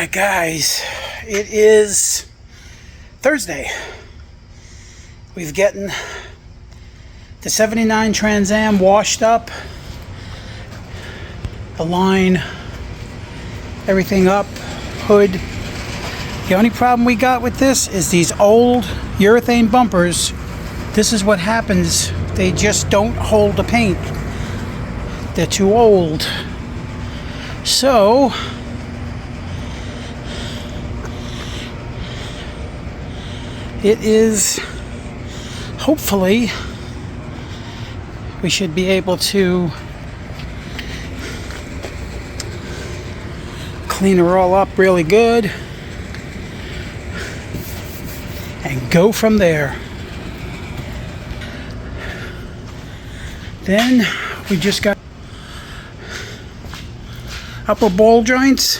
Alright guys, it is Thursday. We've gotten the 79 Trans Am washed up, the line, everything up, hood. The only problem we got with this is these old urethane bumpers. This is what happens, they just don't hold the paint. They're too old. So it is, hopefully, we should be able to clean her all up really good and go from there. Then we just got upper ball joints.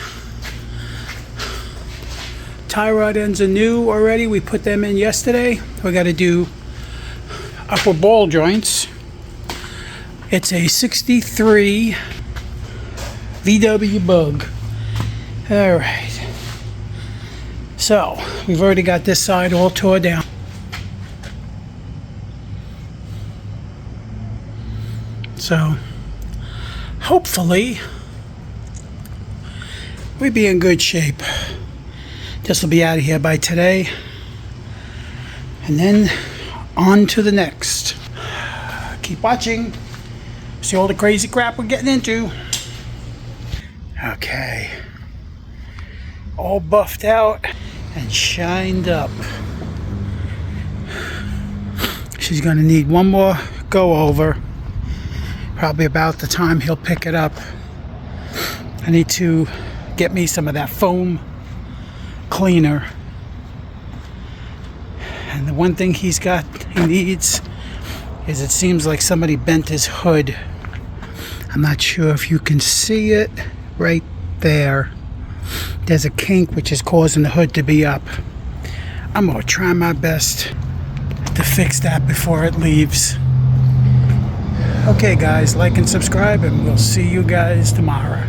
Tie rod ends are new already. We put them in yesterday. We got to do upper ball joints. It's a 63 VW Bug. All right. So we've already got this side all tore down. So hopefully we'll be in good shape. This will be out of here by today, and then on to the next. Keep watching, see all the crazy crap we're getting into. Okay, all buffed out and shined up. She's gonna need one more go over, probably about the time he'll pick it up. I need to get me some of that foam cleaner, and the one thing he needs is, it seems like somebody bent his hood. I'm not sure if you can see it right there. There's a kink which is causing the hood to be up. I'm gonna try my best to fix that before it leaves. Okay guys, like and subscribe, and we'll see you guys tomorrow.